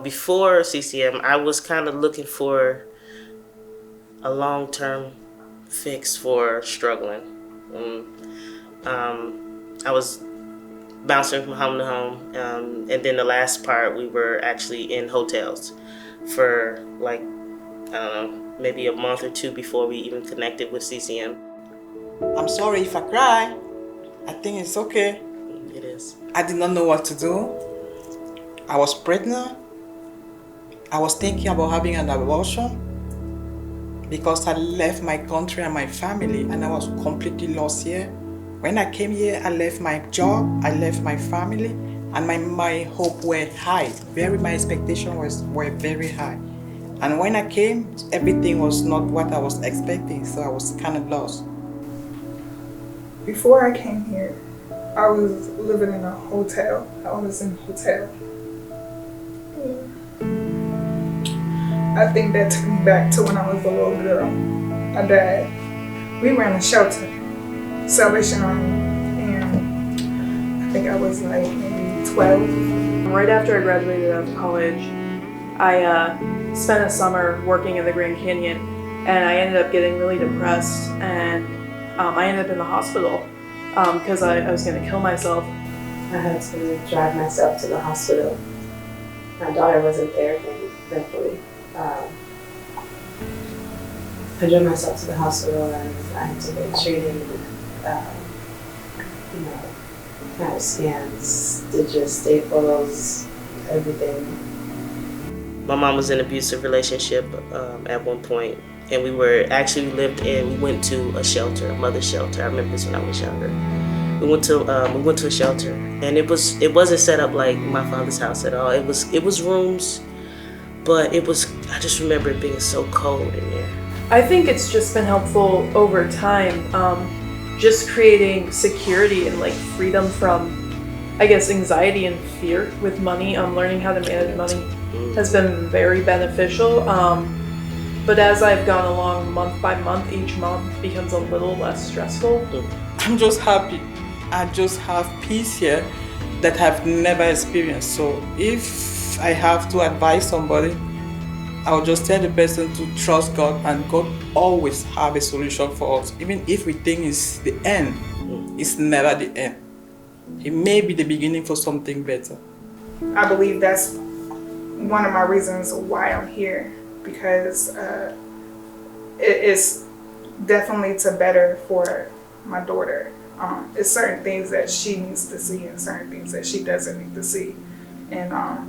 Before CCM, I was kind of looking for a long-term fix for struggling. I was bouncing from home to home, and then the last part we were actually in hotels for like, I don't know, maybe a month or two before we even connected with CCM. I'm sorry if I cry. I think it's okay. It is. I did not know what to do. I was pregnant. I was thinking about having an abortion because I left my country and my family and I was completely lost here. When I came here, I left my job, I left my family, and my hope were high. My expectation were very high. And when I came, everything was not what I was expecting, so I was kind of lost. Before I came here, I was living in a hotel. I was in a hotel. I think that took me back to when I was a little girl. My dad, we ran a shelter, Salvation Army, and I think I was like maybe 12. Right after I graduated out of college, I spent a summer working in the Grand Canyon, and I ended up getting really depressed, and I ended up in the hospital because I was going to kill myself. I had to drive myself to the hospital. My daughter wasn't there, thankfully. I drove myself to the hospital and I had to get treated, had scans, stitches, staples, everything. My mom was in an abusive relationship at one point, and we went to a shelter, a mother's shelter. I remember this when I was younger. We went to a shelter, and it wasn't set up like my father's house at all. It was rooms, but I just remember it being so cold in there. I think it's just been helpful over time, just creating security and like freedom from, I guess, anxiety and fear with money. Learning how to manage money has been very beneficial. But as I've gone along month by month, each month becomes a little less stressful. I'm just happy. I just have peace here that I've never experienced. So if I have to advise somebody, I'll just tell the person to trust God, and God always have a solution for us. Even if we think it's the end, it's never the end. It may be the beginning for something better. I believe that's one of my reasons why I'm here, because it is definitely to better for my daughter. It's certain things that she needs to see and certain things that she doesn't need to see. And I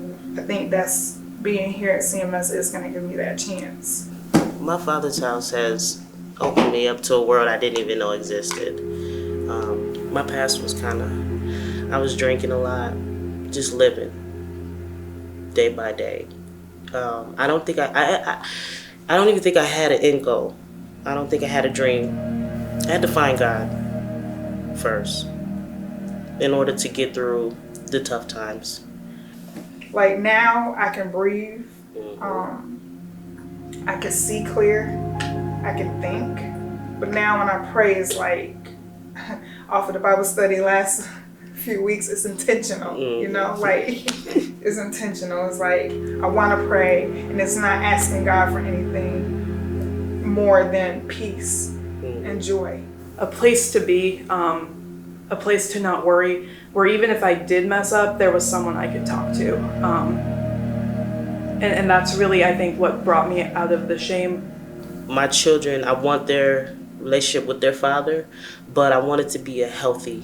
think that's being here at CMS is going to give me that chance. My father's house has opened me up to a world I didn't even know existed. My past was I was drinking a lot, just living day by day. I don't even think I had an end goal. I don't think I had a dream. I had to find God first in order to get through the tough times. Like now I can breathe, I can see clear, I can think. But now when I pray, it's like, off of the Bible study last few weeks, it's intentional, like it's intentional. It's like I want to pray, and it's not asking God for anything more than peace and joy. A place to be, a place to not worry, where even if I did mess up, there was someone I could talk to. And that's really, I think, what brought me out of the shame. My children, I want their relationship with their father, but I want it to be a healthy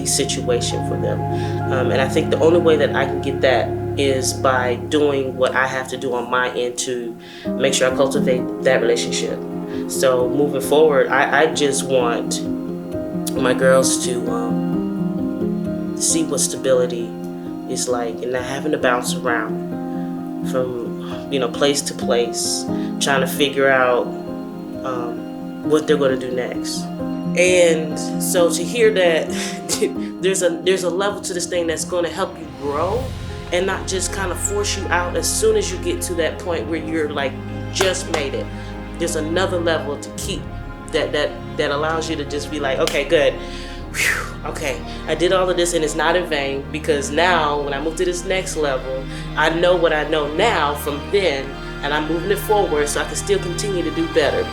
situation for them. And I think the only way that I can get that is by doing what I have to do on my end to make sure I cultivate that relationship. So moving forward, I just want my girls to see what stability is like and not having to bounce around from place to place, trying to figure out what they're going to do next. And so to hear that there's a level to this thing that's going to help you grow and not just kind of force you out as soon as you get to that point where you're like just made it. There's another level to keep that allows you to just be like, okay, good. whew, okay, I did all of this and it's not in vain, because now when I move to this next level, I know what I know now from then, and I'm moving it forward so I can still continue to do better.